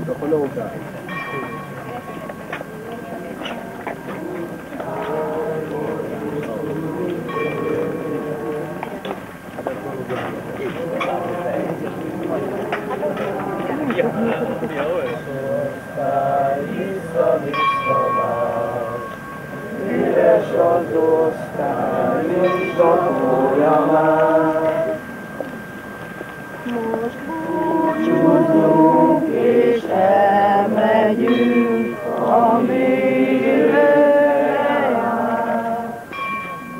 a palókát. Üres az osztály, és zakója már. Most búcsúzunk, és elmegyünk, a mélyre jár.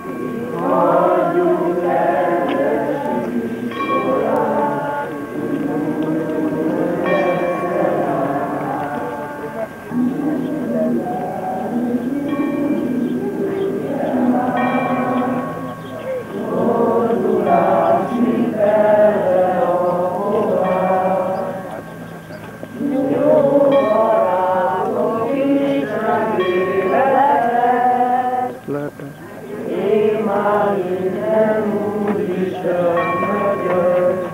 Itt hagyjuk rendes iskolát, én már innen úgyisem megyek.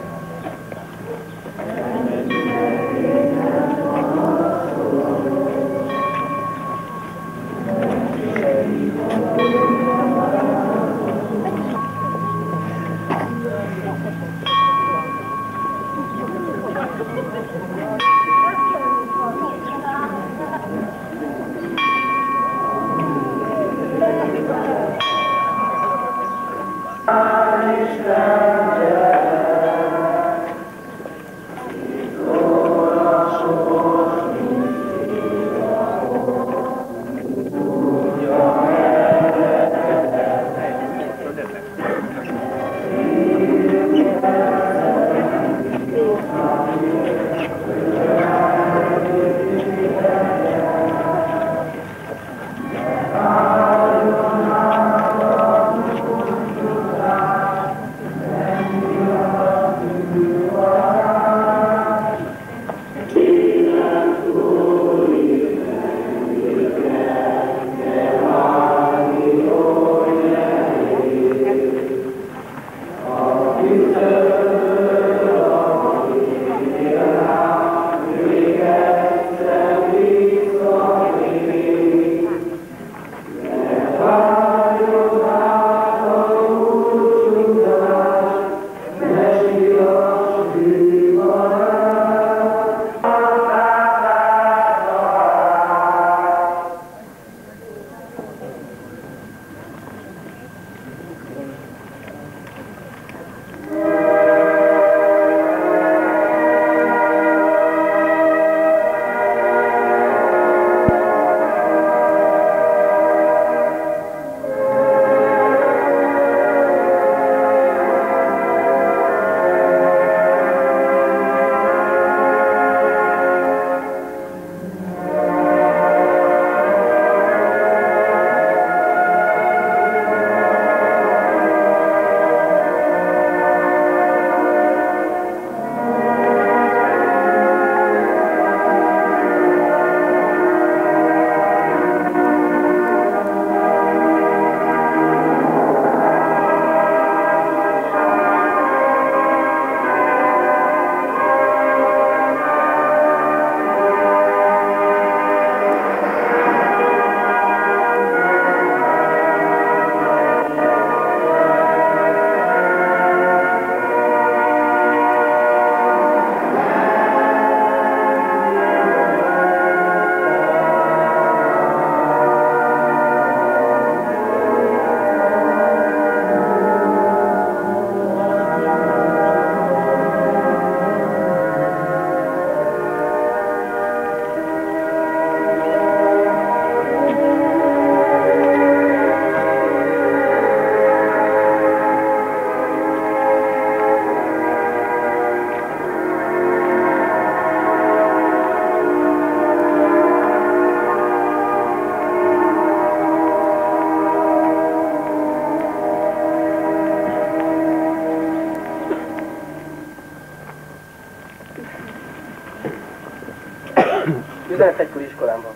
Üzenetegykor iskolámban.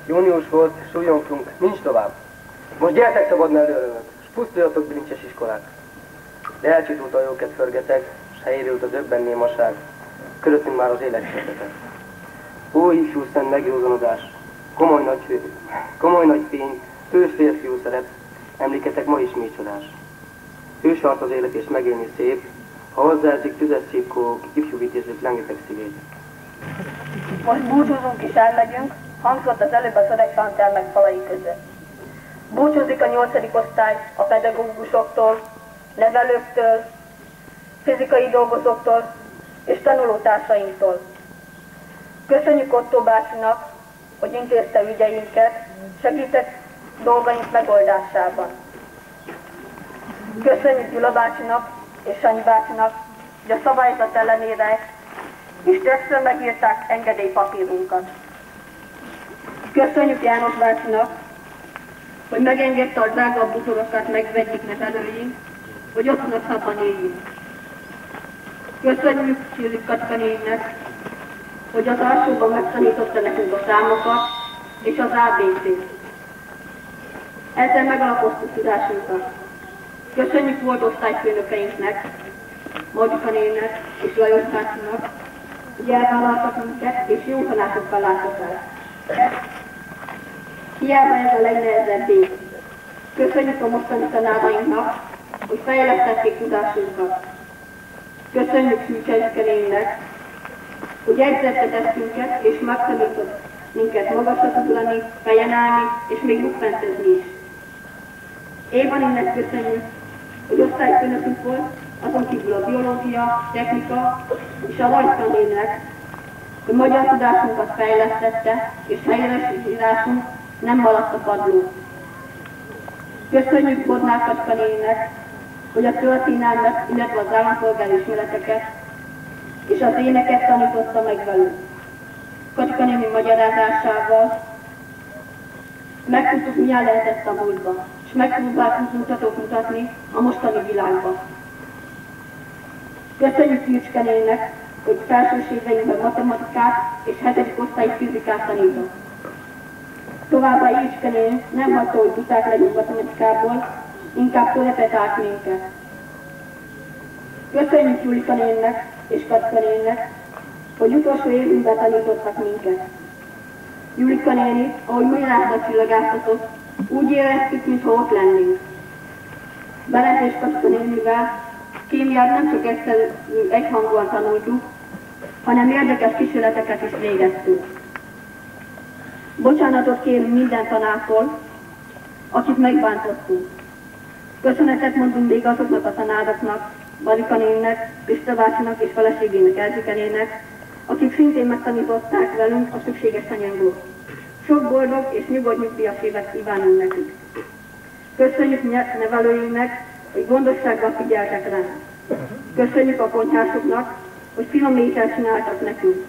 Június volt, súlyontunk, nincs tovább. Most gyertek szabadni előrönök, s pusztuljatok bilincses iskolák. De elcsitult a jóket förgeteg, s helyére jut a döbbenné maság, köröttünk már az élet szeretet. Ó, ifjú szent megjózanodás, komoly nagy fény, hős férfiú szerep, emléketek ma is mély csodás. Hősart az élet és megélni szép, ha hozzáeszik tüzes szívkó, ifjú vitézők lengetek szívét. Most búcsúzunk és elmegyünk, hangzott az előbb a szövegtantermek falai között. Búcsúzik a 8. osztály a pedagógusoktól, nevelőktől, fizikai dolgozóktól és tanulótársainktól. Köszönjük Ottó bácsinak, hogy intézte ügyeinket, segített dolgaink megoldásában. Köszönjük Gyula bácsinak és Sanyi bácsinak, hogy a szabályzat ellenére és többször megírták engedélypapírunkat. Köszönjük János bácsinak, hogy megengedte a drágabb butorokat megvegyük nevelőink, hogy otthon szabban éljünk. Köszönjük Csirlik Kacska névnek, hogy az alsóban megtanította nekünk a számokat és az ABC-t. Ezzel megalapoztuk tudásunkat. Köszönjük volt osztályfőnökeinknek, Magyika névnek és Lajos bácsinak, hogy elvállaltak minket és jó tanácsokkal láttak el. Hiába ez a legnehezebb év. Köszönjük a mostani tanárainknak, hogy fejlesztették tudásunkat. Köszönjük Szűcselyszkerénnek, hogy egyszerre tesztünket és megtanított minket magasra tudulni, fejen állni és még lukfentezni is. Évan innen köszönjük, hogy osztályfőnökünk volt, azon kívül a biológia, technika és a rajztanének, hogy magyar tudásunkat fejlesztette és helyesírásunk nem maradt a padló. Köszönjük Bodnár Kacska néninek, hogy a történelmet, illetve az állampolgári ismereteket és az éneket tanította meg velünk. Kacska néni magyarázásával megtudtuk, milyen lehetett a múltba, és megpróbáltunk mutatót mutatni a mostani világba. Köszönjük Jücske néninek, hogy felsőségeinkben matematikát és 7. osztályi fizikát tanított. Továbbá Jücske néni nem hagyta, hogy buták legyünk matematikából, inkább korepetált minket. Köszönjük Julika néninek és Kacska néninek, hogy utolsó évünkben tanítottak minket. Julika néni, ahogy Milánba csillagáztatott, úgy éreztük, mintha ott lennénk. Belet és Kacska nénivel kémiát nem csak egyhangúan tanultuk, hanem érdekes kísérleteket is végeztünk. Bocsánatot kérünk minden tanártól, akit megbántottunk. Köszönetet mondunk még azoknak a tanároknak, Marika néninek, Pista bácsinak és feleségének Erzsike néninek, akik szintén megtanították velünk a szükséges anyagok. Sok boldog és nyugodt nyugdíjas évet kívánunk nekik. Köszönjük nevelőinknek, hogy gondossággal figyeltek ránk. Köszönjük a konyhásoknak, hogy finom ételt csináltak nekünk.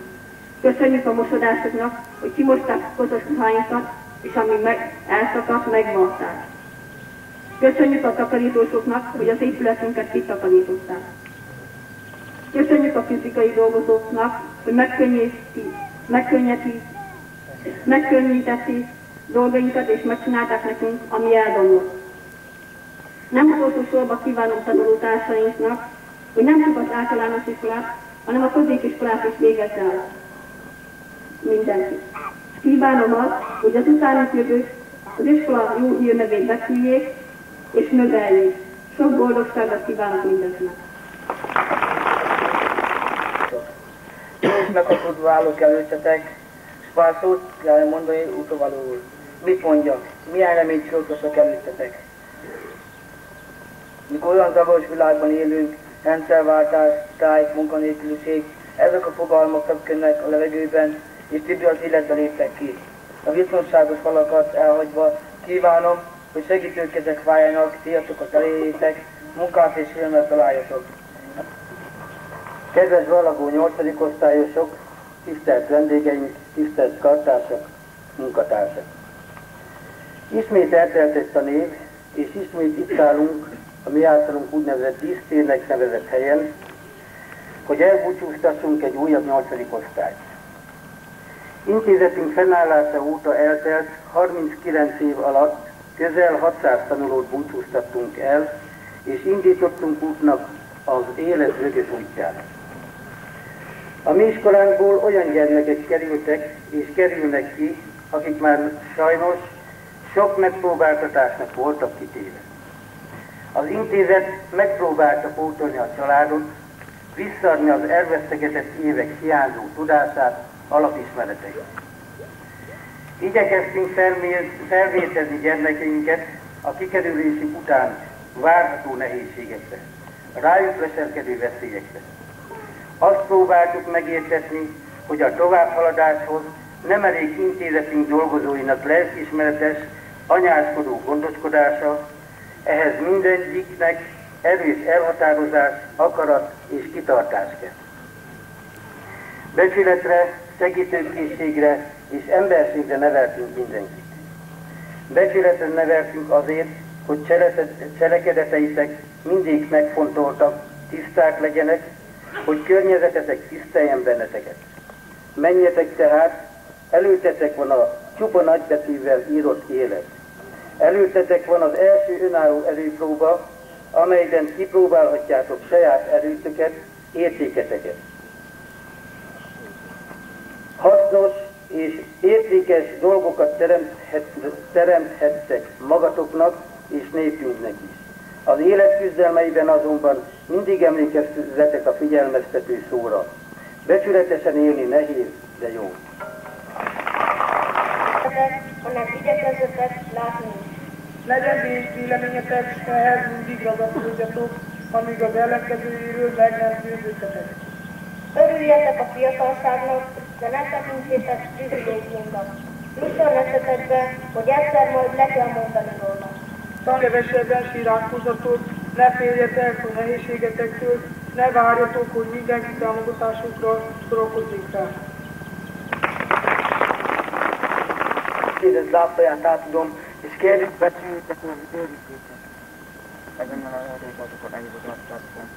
Köszönjük a mosodásoknak, hogy kimosták a koszos ruháinkat, és ami elszakadt, megvarták. Köszönjük a takarítósoknak, hogy az épületünket kitakarították. Köszönjük a fizikai dolgozóknak, hogy megkönnyítették dolgainkat, és megcsinálták nekünk, ami eldomlott. Nem utolsó sorba kívánom tanulótársainknak, hogy nem csak az általános iskolát, hanem a középiskolát is végezze el. Mindenki. Kívánom azt, hogy az utánuk jövők az iskola jó hírnevét becsüljék és növeljék. Sok boldogságot kívánok mindenkinek. Most megakadva állok előttetek, és pár szót kell mondani utóvalóul. Mit mondjak? Milyen reményt csoportosok előttetek? Mikor olyan zavaros világban élünk, rendszerváltás, sztrájk, munkanélküliség, ezek a fogalmak többködnek a levegőben, és többé az életbe léptek ki. A biztonságos falakat elhagyva kívánom, hogy segítőkezek váljanak, céltokat elérjétek, munkát és filmet találjatok. Kedves Ballagó 8. osztályosok, tisztelt vendégeink, tisztelt kartársak, munkatársak! Ismét eltelt egy tanév, és ismét itt állunk a mi általunk úgynevezett dísztérnek nevezett helyen, hogy elbúcsúztassunk egy újabb 8. osztályt. Intézetünk fennállása óta eltelt 39 év alatt közel 600 tanulót búcsúztattunk el, és indítottunk útnak az élet vögös útját. A mi iskolánkból olyan gyermekek kerültek és kerülnek ki, akik már sajnos sok megpróbáltatásnak voltak kitéve. Az intézet megpróbálta pótolni a családot, visszaadni az elvesztegetett évek hiányzó tudását, alapismereteit. Igyekeztünk felvértezni gyermekeinket a kikerülésük után várható nehézségekre, rájuk leselkedő veszélyekre. Azt próbáltuk megértetni, hogy a továbbhaladáshoz nem elég intézetünk dolgozóinak lelkiismeretes, anyáskodó gondoskodása, ehhez mindegyiknek erős elhatározás, akarat és kitartás kell. Becsületre, segítőkészségre és emberségre neveltünk mindenkit. Becsületre neveltünk azért, hogy cselekedeteitek mindig megfontoltak, tiszták legyenek, hogy környezetetek tiszteljen benneteket. Menjetek tehát, előttetek van a csupa nagybetűvel írott élet. Előttetek van az első önálló erőpróba, amelyben kipróbálhatjátok saját erőtöket, értéketeket. Hasznos és értékes dolgokat teremthettek magatoknak és népünknek is. Az élet küzdelmeiben azonban mindig emlékezzetek a figyelmeztető szóra. Becsületesen élni nehéz, de jó. Hanem igyekezzetek látni is. Legyen véleményetek, s ehhez mindig ragaszkodjatok, amíg az ellenkezőjéről meg nem győződtetek. Örüljetek a fiatalságnak, de ne tekintsétek privilégiumnak. Jusson eszetekbe, hogy egyszer majd le kell mondani róla. Kevesebben siránkozatot, ne féljetek a nehézségetektől, ne várjatok, hogy mindenki támogatásukra sorakozzék rá. Kérdez lábfaját átadom, és kérjük becsültek, hogy őrizzétek. Ezen a részletokon eljutott látszatban.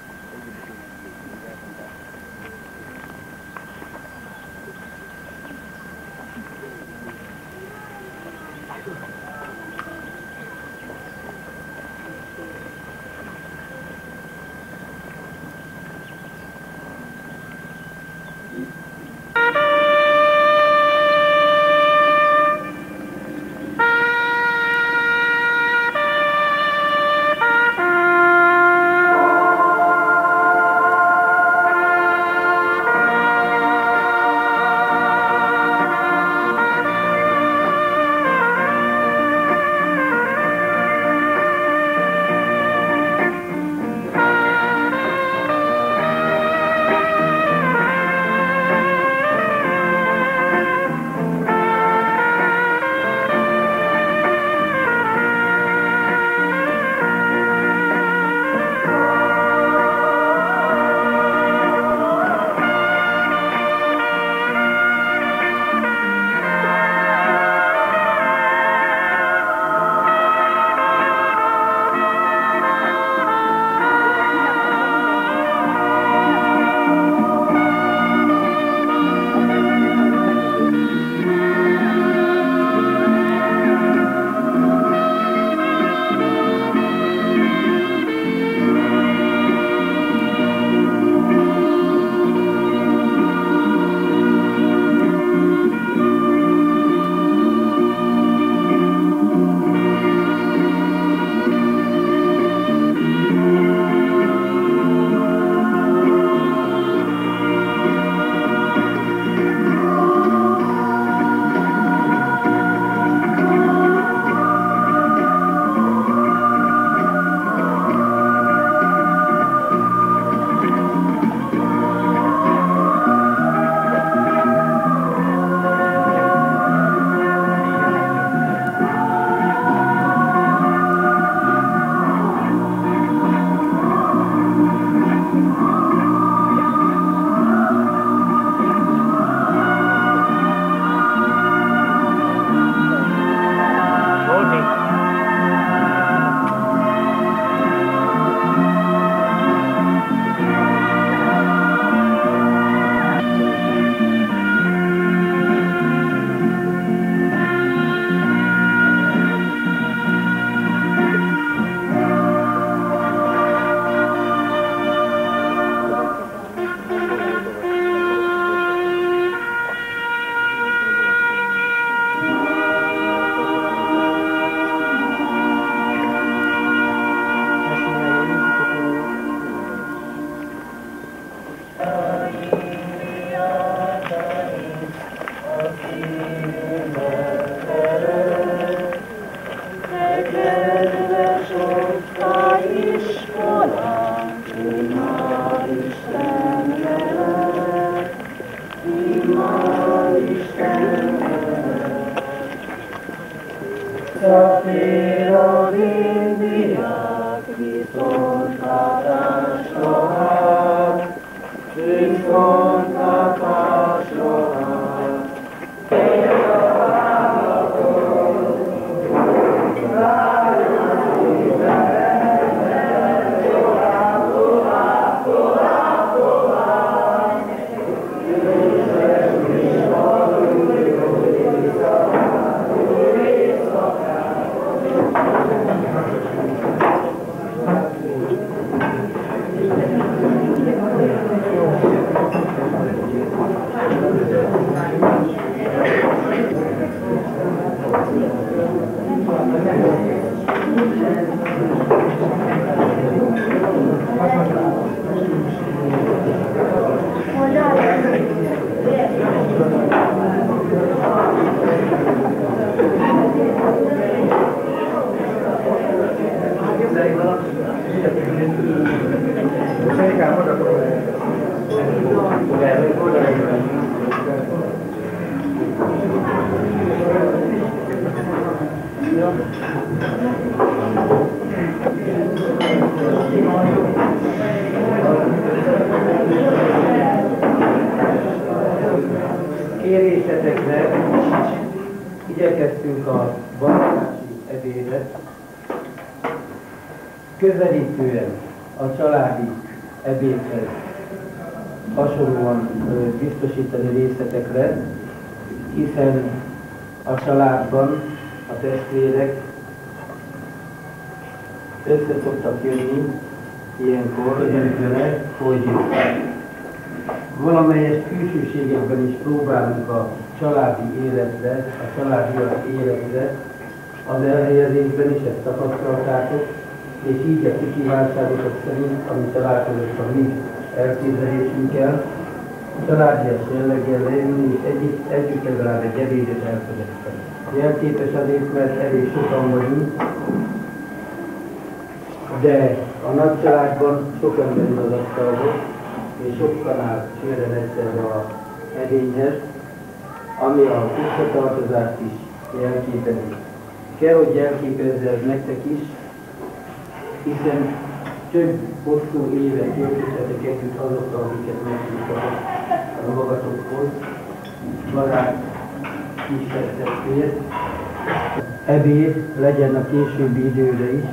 tér a régiák, viszontlátásra hát, viszontlátásra hát. Kérésetekre igyekeztünk a vallási ebédet közelítően a családi ebédhez hasonlóan biztosítani részletekre, hiszen a családban a testvérek össze szoktak jönni ilyenkor, hogy valamelyes külsőségekben is próbálunk a családi életre, a családiak életre, az elhelyezésben is ezt tapasztaltátok, és így a ti kívánságotok szerint, ami találkozott a mi elképzelésünkkel, családias jelleggel leülni, és együtt legalább egy ebédet elfogyasztani. Jelképes azért, mert elég sokan vagyunk, de a nagy családban sok ember ül az asztalhoz, és sok kanál csőren egyszerre a edényhez, ami a visszatartozást is jelképezi. Kell, hogy jelképezze ez nektek is, hiszen több hosszú évet töltöttetek együtt azokkal, akiket meghívtatok a magatokhoz, barát, kisebb testvér. Ebéd legyen a későbbi időre is.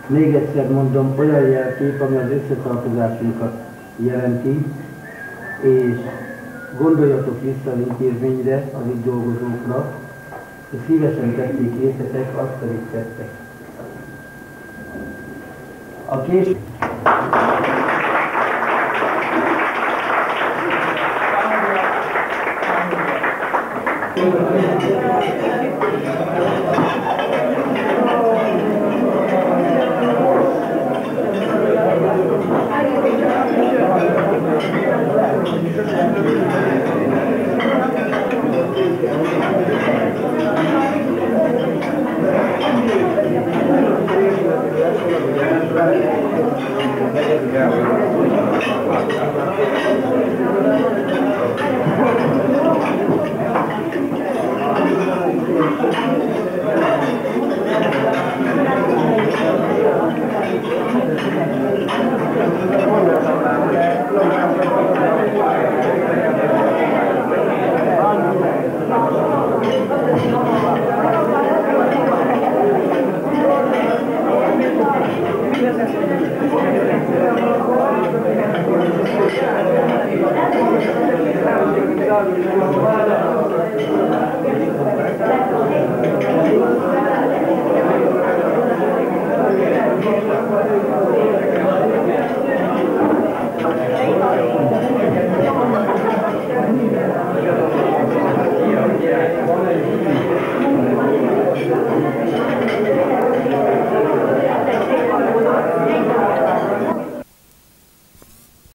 Még egyszer mondom, olyan jelkép, ami az összetartozásunkat jelenti, és gondoljatok vissza az intézményre, az itt dolgozókra, és szívesen tették értetek azt, amit tettek. A később... Yeah.